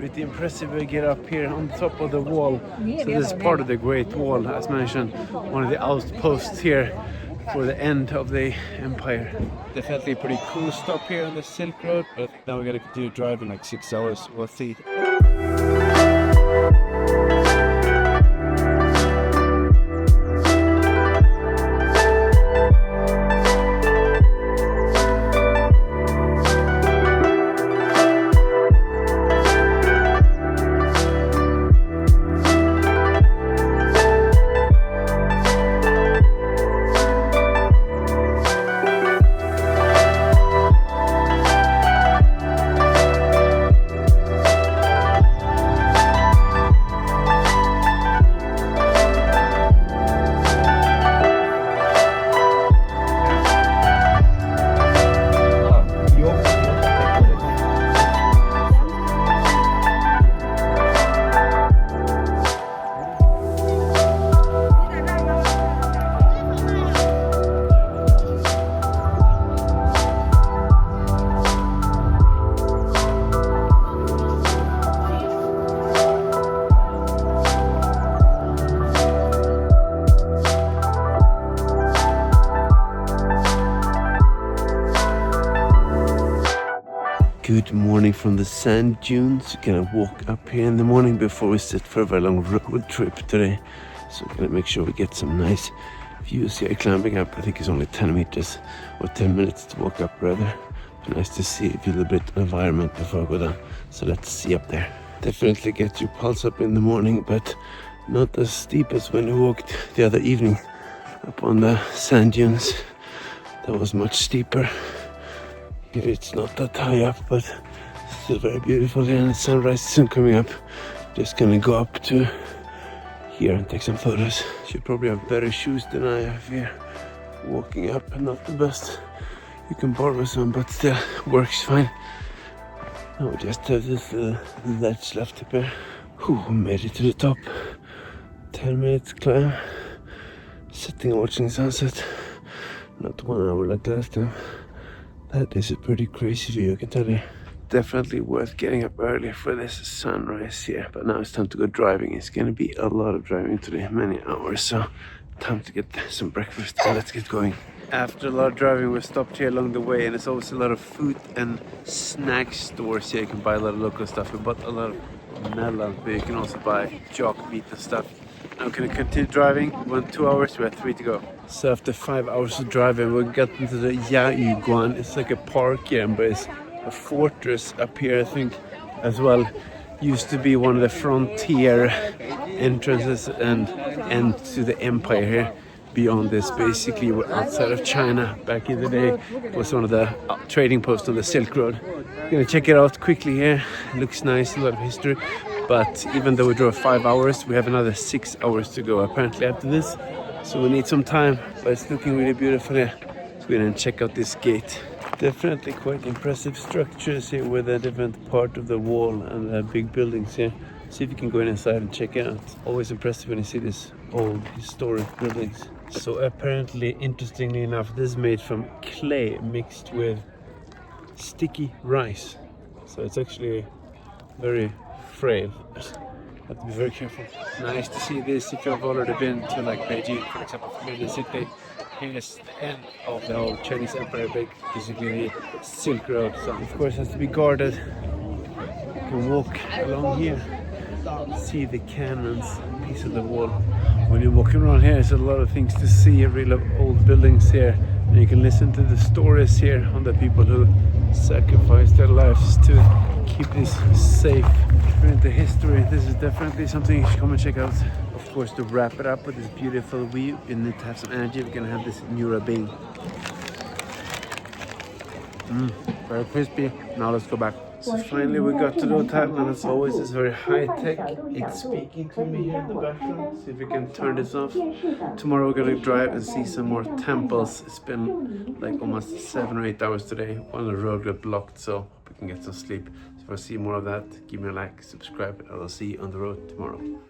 pretty impressive. We get up here on top of the wall. So this is part of the Great Wall, as mentioned, one of the outposts here for the end of the empire. Definitely a pretty cool stop here on the Silk Road, but I think now we gotta continue driving like 6 hours. We'll see. Good morning from the sand dunes. We're gonna walk up here in the morning before we sit for a very long road trip today. So we're gonna make sure we get some nice views here. Climbing up, I think it's only 10 meters or 10 minutes to walk up rather. But nice to see, feel a bit environment before I go down. So let's see up there. Definitely get your pulse up in the morning, but not as steep as when we walked the other evening up on the sand dunes. That was much steeper. Here it's not that high up, but still very beautiful here, and the sunrise is soon coming up. Just gonna go up to here and take some photos. Should probably have better shoes than I have here. Walking up, not the best. You can borrow some, but still works fine. Now we just have this ledge left up here. Whew, made it to the top. 10 minutes climb. Sitting and watching sunset. Not 1 hour like last time. That is a pretty crazy view, I can tell you. Definitely worth getting up early for this sunrise here. But now it's time to go driving. It's gonna be a lot of driving today, many hours. So time to get some breakfast and let's get going. After a lot of driving, we stopped here along the way, and there's also a lot of food and snack stores here. You can buy a lot of local stuff. We bought a lot of melon, but you can also buy chalk meat and stuff. Now we're gonna continue driving. We went 2 hours, we had 3 to go. So after 5 hours of driving, we got into the Jiayuguan. It's like a park here, but it's a fortress up here, I think, as well. Used to be one of the frontier entrances and end to the empire here. Beyond this, basically, we're outside of China. Back in the day, it was one of the trading posts on the Silk Road. Gonna check it out quickly here. It looks nice, a lot of history. But even though we drove 5 hours, we have another 6 hours to go apparently after this. So we need some time, but it's looking really beautiful here. So we're gonna check out this gate. Definitely quite impressive structures here with a different part of the wall and the big buildings here. See if you can go inside and check it out. It's always impressive when you see these old historic buildings. So apparently, interestingly enough, this is made from clay mixed with sticky rice. So it's actually very frail. Have to be very careful. Nice to see this if you've already been to like Beijing, for example, from the city. Here's the end of the whole Chinese Empire, basically the Silk Road. So of course it has to be guarded. You can walk along here, see the cannons, piece of the wall. When you're walking around here, there's a lot of things to see, real old buildings here. And you can listen to the stories here on the people who sacrificed their lives to keep this safe. During the history, this is definitely something you should come and check out. Of course, to wrap it up with this beautiful view, you need to have some energy. We're gonna have this Nurabing. Very crispy. Now let's go back. So finally we got to the hotel, and as always it's very high tech. It's speaking to me here in the background. See if we can turn this off. Tomorrow we're gonna drive and see some more temples. It's been like almost 7 or 8 hours today. One of the road got blocked, so we can get some sleep. So if I see more of that, give me a like, subscribe, and I'll see you on the road tomorrow.